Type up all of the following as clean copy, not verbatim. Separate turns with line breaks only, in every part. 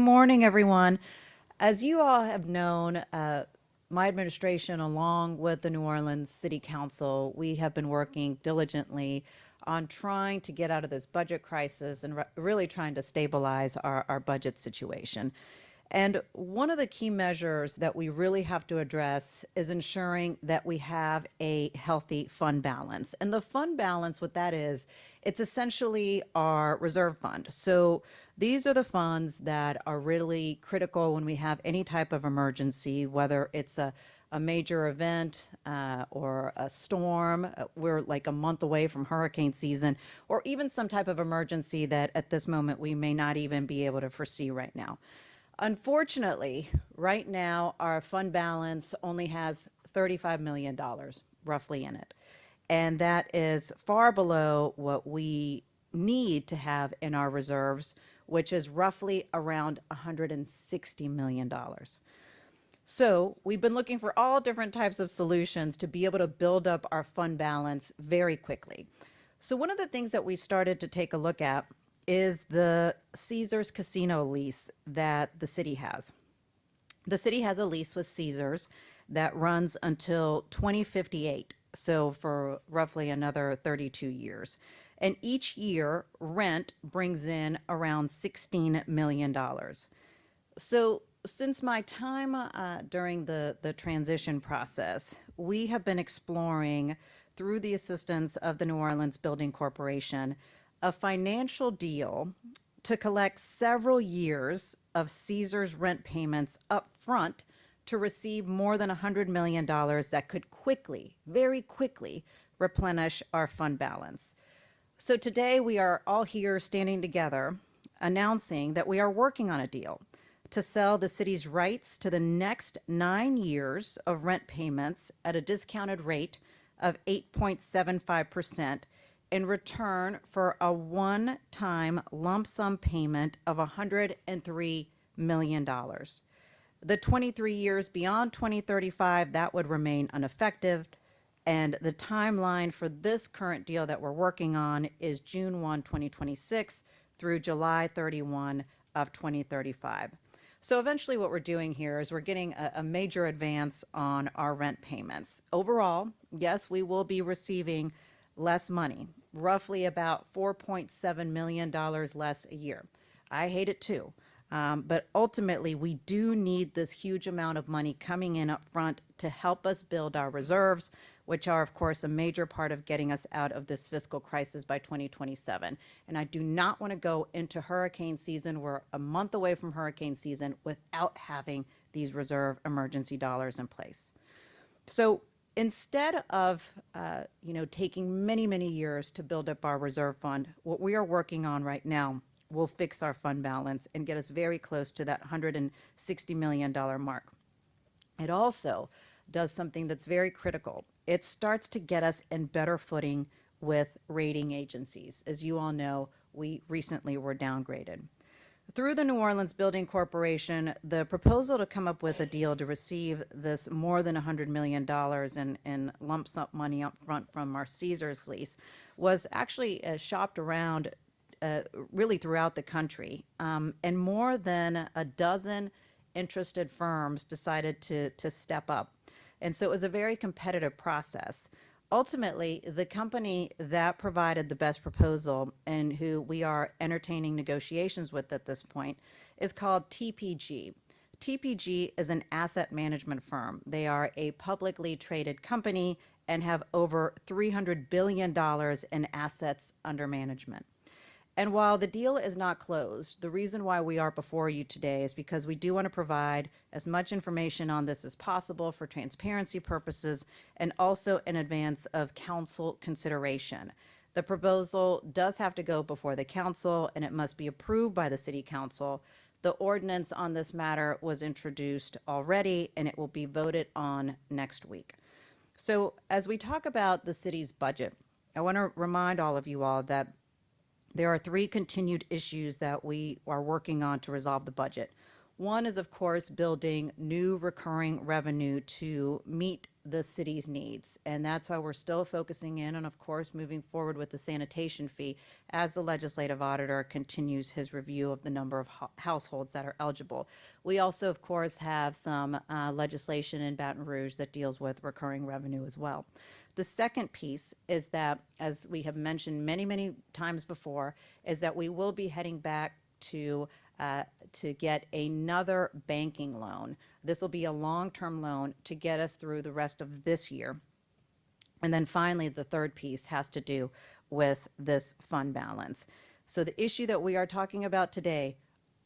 Morning, everyone. As you all have known, my administration, along with the New Orleans City Council, we have been working diligently on trying to get out of this budget crisis and really trying to stabilize our budget situation. And one of the key measures that we really have to address is ensuring that we have a healthy fund balance. And the fund balance, what that is, it's essentially our reserve fund. So these are the funds that are really critical when we have any type of emergency, whether it's a major event or a storm. We're like a month away from hurricane season, or even some type of emergency that at this moment we may not even be able to foresee right now. Unfortunately, right now, our fund balance only has $35 million roughly in it. And that is far below what we need to have in our reserves, which is roughly around $160 million. So we've been looking for all different types of solutions to be able to build up our fund balance very quickly. So one of the things that we started to take a look at is the Caesars Casino lease that the city has. The city has a lease with Caesars that runs until 2058, so for roughly another 32 years. And each year, rent brings in around $16 million. So since my time during the transition process, we have been exploring, through the assistance of the New Orleans Building Corporation, a financial deal to collect several years of Caesar's rent payments up front to receive more than $100 million that could quickly, very quickly, replenish our fund balance. So today we are all here standing together announcing that we are working on a deal to sell the city's rights to the next 9 years of rent payments at a discounted rate of 8.75% in return for a one-time lump sum payment of $103 million. The 23 years beyond 2035, that would remain ineffective. And the timeline for this current deal that we're working on is June 1, 2026 through July 31 of 2035. So eventually what we're doing here is we're getting a major advance on our rent payments. Overall, yes, we will be receiving less money, roughly about $4.7 million less a year. I hate it too. But ultimately, we do need this huge amount of money coming in up front to help us build our reserves, which are, of course, a major part of getting us out of this fiscal crisis by 2027. And I do not want to go into hurricane season. We're a month away from hurricane season without having these reserve emergency dollars in place. So instead of taking many, many years to build up our reserve fund, what we are working on right now will fix our fund balance and get us very close to that $160 million mark. It also does something that's very critical. It starts to get us in better footing with rating agencies. As you all know, we recently were downgraded. Through the New Orleans Building Corporation, the proposal to come up with a deal to receive this more than $100 million in lump sum money up front from our Caesars lease was actually shopped around really throughout the country. And more than a dozen interested firms decided to step up. And so it was a very competitive process. Ultimately, the company that provided the best proposal and who we are entertaining negotiations with at this point is called TPG. TPG is an asset management firm. They are a publicly traded company and have over $300 billion in assets under management. And while the deal is not closed, the reason why we are before you today is because we do want to provide as much information on this as possible for transparency purposes and also in advance of council consideration. The proposal does have to go before the council and it must be approved by the city council. The ordinance on this matter was introduced already and it will be voted on next week. So as we talk about the city's budget, I want to remind all of you all that there are three continued issues that we are working on to resolve the budget. One is, of course, building new recurring revenue to meet the city's needs. And that's why we're still focusing in on, of course, moving forward with the sanitation fee as the legislative auditor continues his review of the number of households that are eligible. We also, of course, have some legislation in Baton Rouge that deals with recurring revenue as well. The second piece is that, as we have mentioned many, many times before, is that we will be heading back to get another banking loan. This will be a long-term loan to get us through the rest of this year. And then finally, the third piece has to do with this fund balance. So the issue that we are talking about today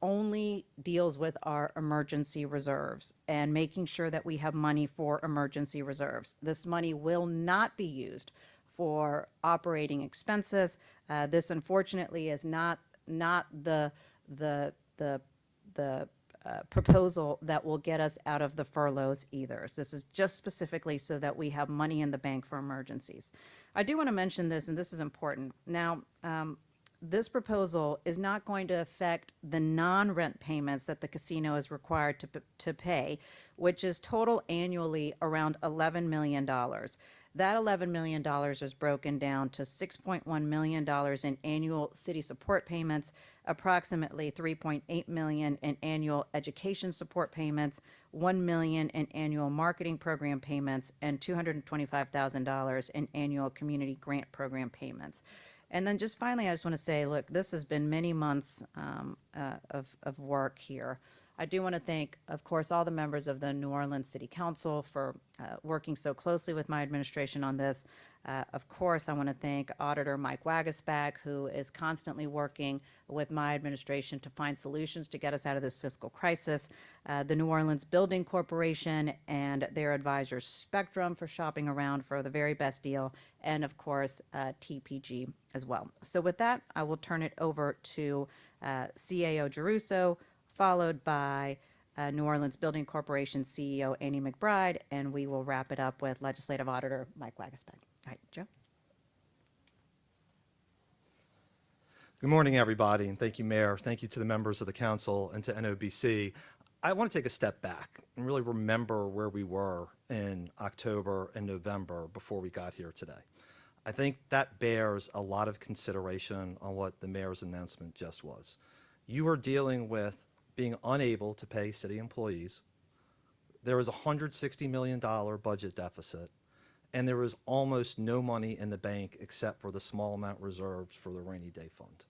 only deals with our emergency reserves and making sure that we have money for emergency reserves. This money will not be used for operating expenses. This unfortunately is not the proposal that will get us out of the furloughs either. So this is just specifically so that we have money in the bank for emergencies. I do want to mention this, and this is important. Now, this proposal is not going to affect the non-rent payments that the casino is required to pay, which is total annually around $11 million. That $11 million is broken down to $6.1 million in annual city support payments, approximately $3.8 million in annual education support payments, $1 million in annual marketing program payments, and $225,000 in annual community grant program payments. And then just finally, I just want to say, look, this has been many months of work here. I do want to thank, of course, all the members of the New Orleans City Council for working so closely with my administration on this. Of course, I want to thank Auditor Mike Wagasback, who is constantly working with my administration to find solutions to get us out of this fiscal crisis. The New Orleans Building Corporation and their advisors Spectrum for shopping around for the very best deal, and of course, TPG as well. So with that, I will turn it over to CAO Geruso, followed by New Orleans Building Corporation CEO Annie McBride, and we will wrap it up with Legislative Auditor Mike Wagasback. All right, Joe.
Good morning, everybody, and thank you, Mayor. Thank you to the members of the council and to NOBC. I want to take a step back and really remember where we were in October and November before we got here today. I think that bears a lot of consideration on what the mayor's announcement just was. You are dealing with being unable to pay city employees. There was a $160 million budget deficit, and there was almost no money in the bank except for the small amount reserved for the rainy day fund.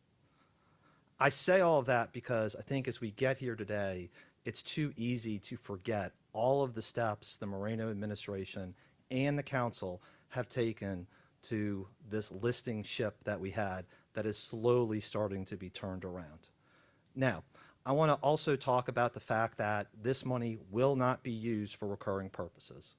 I say all of that because I think as we get here today, it's too easy to forget all of the steps the Moreno administration and the council have taken to this listing ship that we had that is slowly starting to be turned around. Now, I want to also talk about the fact that this money will not be used for recurring purposes.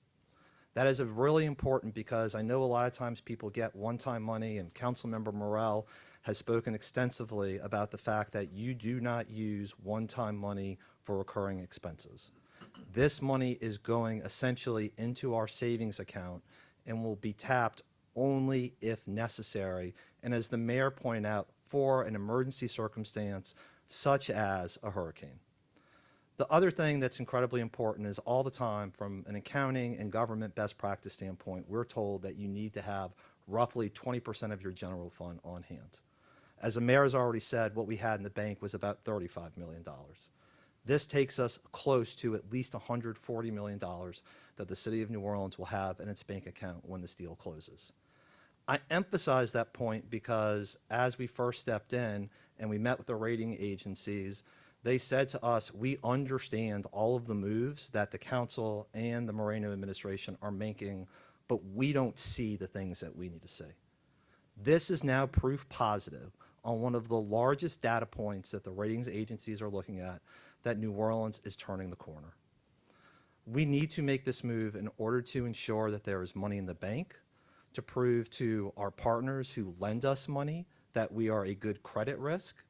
That is really important because I know a lot of times people get one-time money, and Councilmember Morrell has spoken extensively about the fact that you do not use one-time money for recurring expenses. This money is going essentially into our savings account and will be tapped only if necessary, and as the mayor pointed out, for an emergency circumstance such as a hurricane. The other thing that's incredibly important is all the time from an accounting and government best practice standpoint, we're told that you need to have roughly 20% of your general fund on hand. As the mayor has already said, what we had in the bank was about $35 million. This takes us close to at least $140 million that the city of New Orleans will have in its bank account when this deal closes. I emphasize that point because as we first stepped in and we met with the rating agencies, they said to us, we understand all of the moves that the council and the Moreno administration are making, but we don't see the things that we need to see. This is now proof positive on one of the largest data points that the ratings agencies are looking at, that New Orleans is turning the corner. We need to make this move in order to ensure that there is money in the bank, to prove to our partners who lend us money that we are a good credit risk,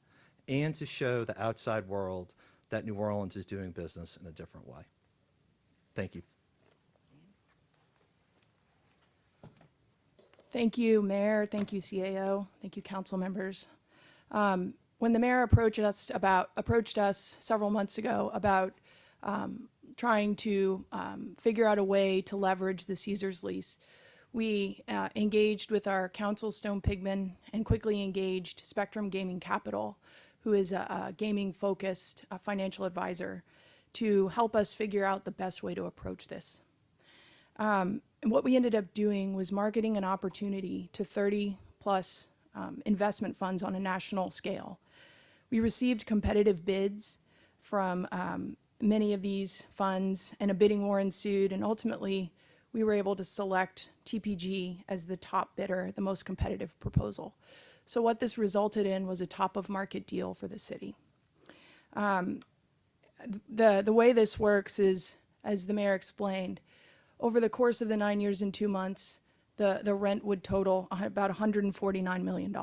and to show the outside world that New Orleans is doing business in a different way. Thank you.
Thank you, Mayor. Thank you, CAO. Thank you, council members. when the mayor approached us several months ago about trying to figure out a way to leverage the Caesars lease, we engaged with our counsel, Stone Pigman, and quickly engaged Spectrum Gaming Capital, who is a gaming-focused financial advisor, to help us figure out the best way to approach this. And what we ended up doing was marketing an opportunity to 30 plus investment funds on a national scale. We received competitive bids from many of these funds, and a bidding war ensued, and ultimately we were able to select TPG as the top bidder, the most competitive proposal. So what this resulted in was a top of market deal for the city. The way this works is, as the mayor explained, over the course of the 9 years and 2 months, the rent would total about $149 million.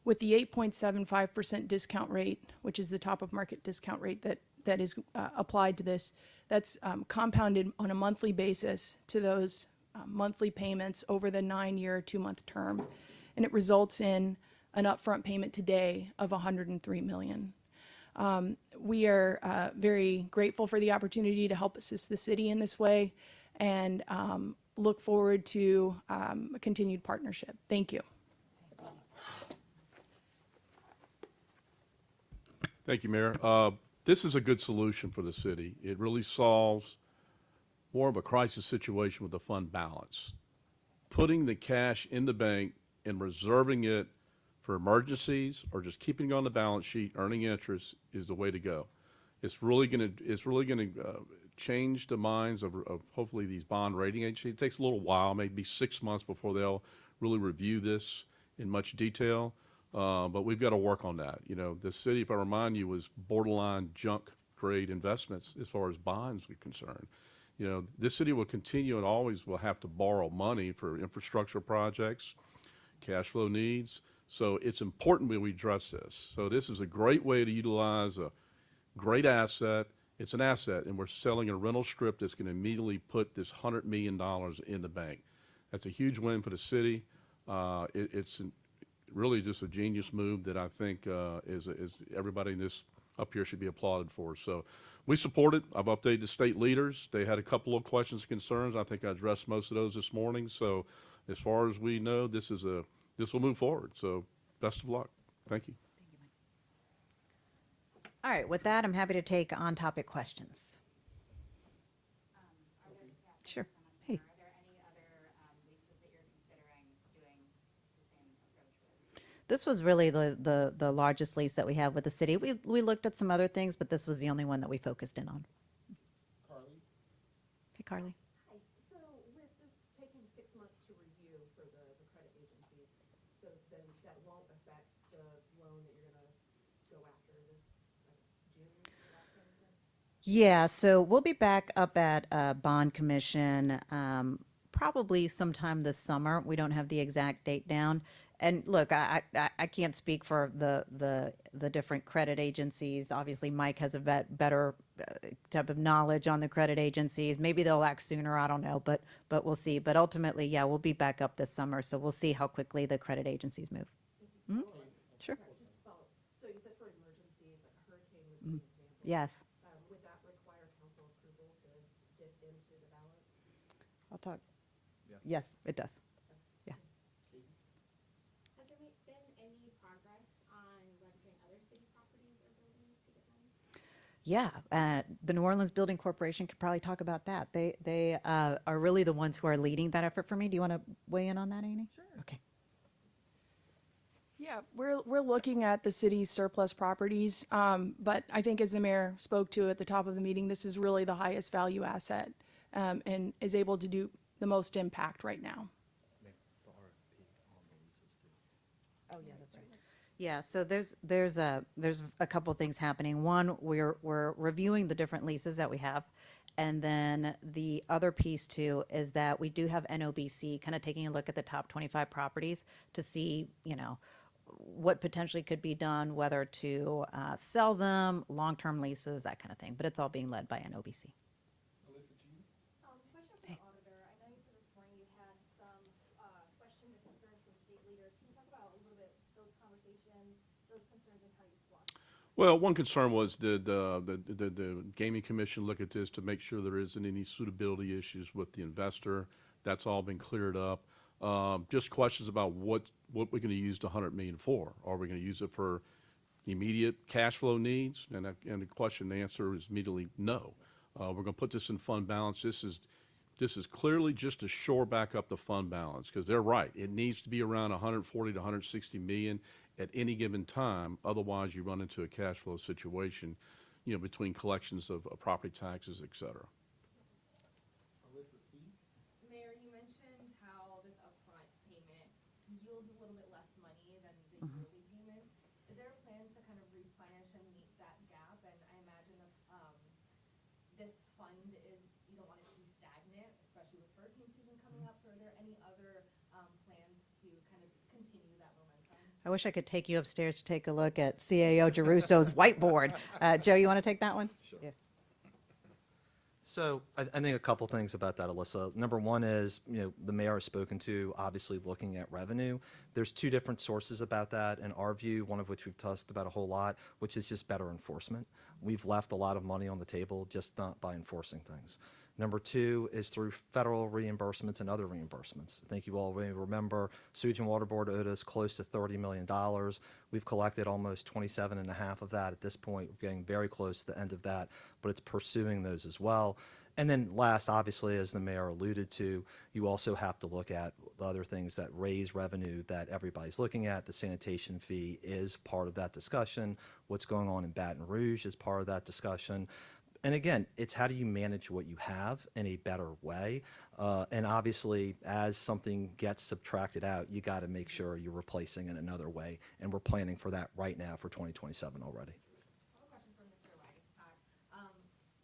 With the 8.75% discount rate, which is the top of market discount rate that is applied to this, that's compounded on a monthly basis to those monthly payments over the 9-year, 2-month term. And it results in an upfront payment today of $103 million. We are very grateful for the opportunity to help assist the city in this way, and look forward to a continued partnership. Thank you.
Thank you, Mayor. This is a good solution for the city. It really solves more of a crisis situation with the fund balance. Putting the cash in the bank and reserving it for emergencies or just keeping it on the balance sheet, earning interest, is the way to go. It's really going to change the minds of hopefully these bond rating agencies. It takes a little while, maybe 6 months, before they'll really review this in much detail. But we've got to work on that. You know, the city, if I remind you, was borderline junk grade investments as far as bonds are concerned. You know, this city will continue and always will have to borrow money for infrastructure projects, cash flow needs. So it's important that we address this. So this is a great way to utilize a great asset. It's an asset, and we're selling a rental strip that's going to immediately put this $100 million in the bank. That's a huge win for the city. It's really just a genius move that I think is everybody in this up here should be applauded for. So we support it. I've updated the state leaders. They had a couple of questions and concerns. I think I addressed most of those this morning. So as far as we know, this will move forward. So best of luck. Thank you.
All right, with that, I'm happy to take on-topic questions. Sure. Hey.
Are there any other leases that you're considering doing the same approach with?
This was really the largest lease that we have with the city. We looked at some other things, but this was the only one that we focused in on.
Carly?
Hey, Carly.
Hi. So with this taking 6 months to review for the credit agencies, so then that won't affect the loan that you're gonna go after this, June, last time you said?
Yeah, so we'll be back up at Bond Commission probably sometime this summer. We don't have the exact date down. And look, I can't speak for the different credit agencies. Obviously, Mike has a better type of knowledge on the credit agencies. Maybe they'll act sooner. I don't know, but we'll see. But ultimately, yeah, we'll be back up this summer, so we'll see how quickly the credit agencies move. Mhm. Sure.
Sorry, just to follow. So you said for emergencies, like a hurricane would be an example.
Yes,
Would that require council approval to dip into the balance?
I'll talk. Yes, it does. Yeah.
Has there been any progress on leveraging other city properties or buildings to get money?
Yeah, the New Orleans Building Corporation could probably talk about that. They are really the ones who are leading that effort for me. Do you want to weigh in on that, Amy?
Sure.
Okay.
Yeah, we're looking at the city's surplus properties, but I think, as the mayor spoke to at the top of the meeting, this is really the highest value asset, and is able to do the most impact right now.
Oh, yeah, that's right. Yeah, so there's a couple things happening. One, we're reviewing the different leases that we have. And then the other piece too is that we do have NOBC kind of taking a look at the top 25 properties to see, you know, what potentially could be done, whether to sell them, long-term leases, that kind of thing. But it's all being led by NOBC.
Alyssa G?
Question for the auditor. I know you said this morning you had some questions or concerns from state leaders. Can you talk about a little bit those conversations, those concerns, and
Well, one concern was the gaming commission look at this to make sure there isn't any suitability issues with the investor. That's all been cleared up. Just questions about what we're going to use the 100 million for. Are we going to use it for immediate cash flow needs? And the answer is immediately no. We're going to put this in fund balance. This is clearly just to shore back up the fund balance, because they're right. It needs to be around 140 to 160 million at any given time. Otherwise, you run into a cash flow situation, between collections of property taxes, et cetera.
Alyssa C.
Mayor, you mentioned how this upfront payment yields a little bit less money than the yearly payments. Is there a plan to kind of replenish and meet that gap? And I imagine if this fund is, you don't want it to be stagnant, especially with hurricane season coming up. So are there any other plans to kind of continue that momentum?
I wish I could take you upstairs to take a look at CAO Gerusso's whiteboard. Joe, you want to take that one? Sure. Yeah.
So I think a couple things about that, Alyssa. Number one is, the mayor has spoken to, obviously looking at revenue. There's two different sources about that in our view, one of which we've talked about a whole lot, which is just better enforcement. We've left a lot of money on the table just not by enforcing things. Number two is through federal reimbursements and other reimbursements. I think you all may remember Sewage and Water Board owed us close to $30 million. We've collected almost 27 and a half of that at this point. We're getting very close to the end of that, but it's pursuing those as well. And then last, obviously, as the mayor alluded to, you also have to look at the other things that raise revenue that everybody's looking at. The sanitation fee is part of that discussion. What's going on in Baton Rouge is part of that discussion. And again, it's how do you manage what you have in a better way? And obviously, as something gets subtracted out, you got to make sure you're replacing it another way. And we're planning for that right now for 2027 already.
I have a question for Mr. Weisbach.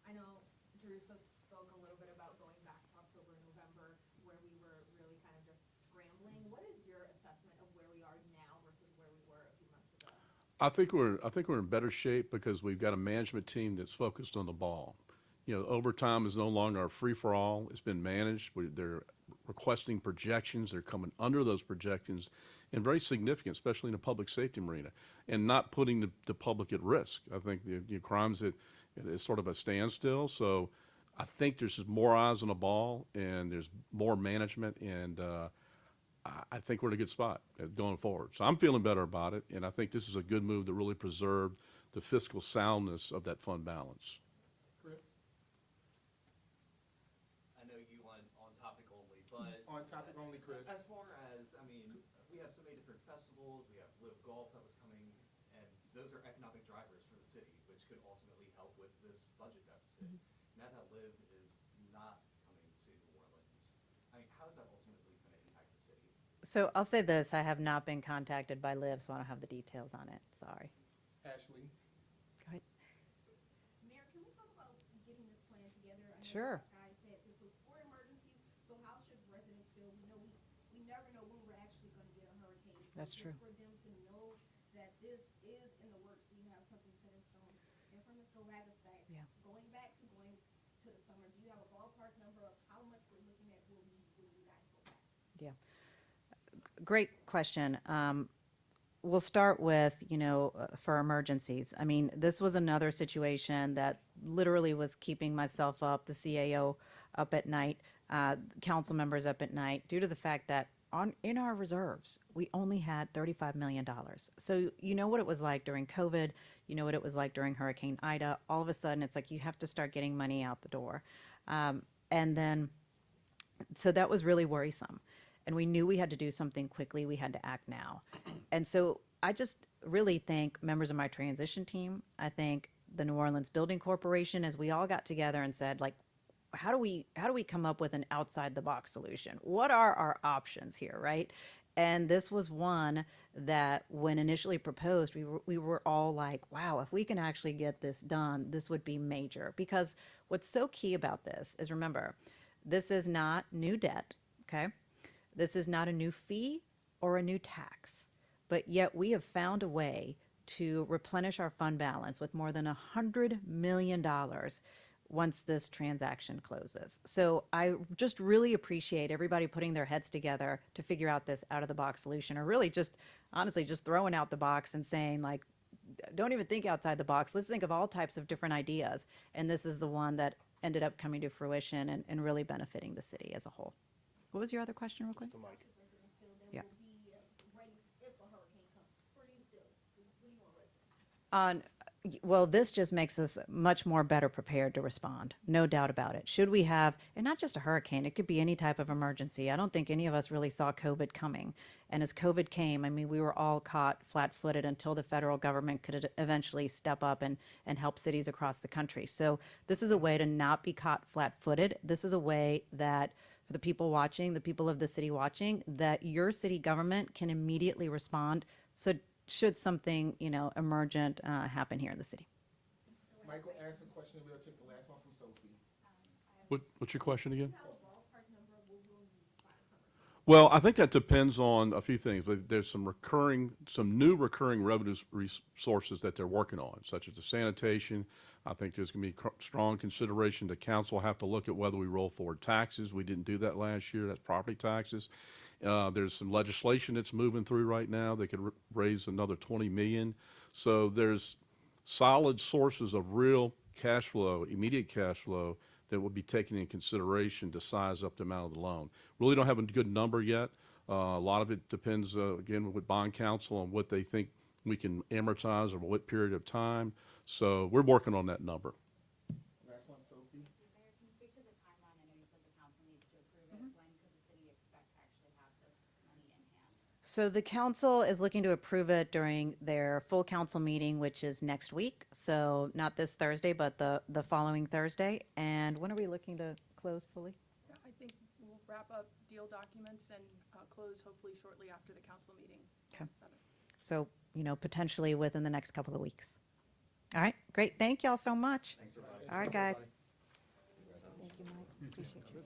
I know Jerusa spoke a little bit about going back to October, November, where we were really kind of just scrambling. What is your assessment of where we are now versus where we were a few months ago?
I think we're in better shape because we've got a management team that's focused on the ball. Overtime is no longer a free-for-all. It's been managed. They're requesting projections. They're coming under those projections, and very significant, especially in the public safety arena, and not putting the public at risk. I think the crimes is sort of a standstill. So I think there's just more eyes on the ball, and there's more management, and I think we're in a good spot going forward. So I'm feeling better about it, and I think this is a good move to really preserve the fiscal soundness of that fund balance.
Chris.
I know you on topic only, but
On topic only, Chris.
as far as, we have so many different festivals, we have Live Golf that was coming, and those are economic drivers for the city, which could ultimately help with this budget deficit. Now that Live is not coming to New Orleans, how is that ultimately going to impact the city?
So I'll say this, I have not been contacted by Liv, so I don't have the details on it. Sorry.
Ashley.
Go ahead.
Mayor, can we talk about getting this plan together? I know
Sure.
Guy said this was for emergencies, so how should residents feel? We never know when we're actually gonna get a hurricane. So
That's
just
true.
for them to know that this is in the works, we have something set in stone. And for Mr. Ravisback,
Yeah.
going to the summer, do you have a ballpark number of how much we're looking at when you guys go back?
Yeah. Great question. We'll start with, for emergencies. I mean, this was another situation that literally was keeping myself up, the CAO up at night, council members up at night, due to the fact that in our reserves, we only had $35 million. So you know what it was like during COVID, you know what it was like during Hurricane Ida. All of a sudden, it's like you have to start getting money out the door. So that was really worrisome. And we knew we had to do something quickly. We had to act now. And so I just really thank members of my transition team. I thank the New Orleans Building Corporation, as we all got together and said, like, how do we come up with an outside the box solution? What are our options here, right? And this was one that when initially proposed, we were all like, wow, if we can actually get this done, this would be major. Because what's so key about this is, remember, this is not new debt, okay? This is not a new fee or a new tax, but yet we have found a way to replenish our fund balance with more than $100 million once this transaction closes. So I just really appreciate everybody putting their heads together to figure out this out of the box solution, or really just honestly just throwing out the box and saying, like, don't even think outside the box. Let's think of all types of different ideas. And this is the one that ended up coming to fruition and really benefiting the city as a whole. What was your other question, real quick? Yeah. On, well, this just makes us much more better prepared to respond, no doubt about it. Should we have, and not just a hurricane, it could be any type of emergency. I don't think any of us really saw COVID coming. And as COVID came, I mean, we were all caught flat-footed until the federal government could eventually step up and help cities across the country. So this is a way to not be caught flat-footed. This is a way that for the people watching, the people of the city watching, that your city government can immediately respond. So should something, emergent happen here in the city.
Michael asked a question, we'll take the last one from Sophie.
What's your question again? Well, I think that depends on a few things. But there's some new recurring revenue sources that they're working on, such as the sanitation. I think there's going to be strong consideration. The council will have to look at whether we roll forward taxes. We didn't do that last year. That's property taxes. There's some legislation that's moving through right now that could raise another 20 million. So there's solid sources of real cash flow, immediate cash flow, that will be taken in consideration to size up the amount of the loan. Really don't have a good number yet. A lot of it depends, again, with bond counsel on what they think we can amortize over what period of time. So we're working on that number.
Last one, Sophie.
Mayor, can you speak to the timeline? I know you said the council needs to approve it. When could the city expect to actually have this money in hand?
So the council is looking to approve it during their full council meeting, which is next week. So not this Thursday, but the following Thursday. And when are we looking to close fully?
Yeah, I think we'll wrap up deal documents and close hopefully shortly after the council meeting on the 7th.
So, potentially within the next couple of weeks. All right, great. Thank y'all so much. All right, guys. Thank you, Mike. Appreciate you.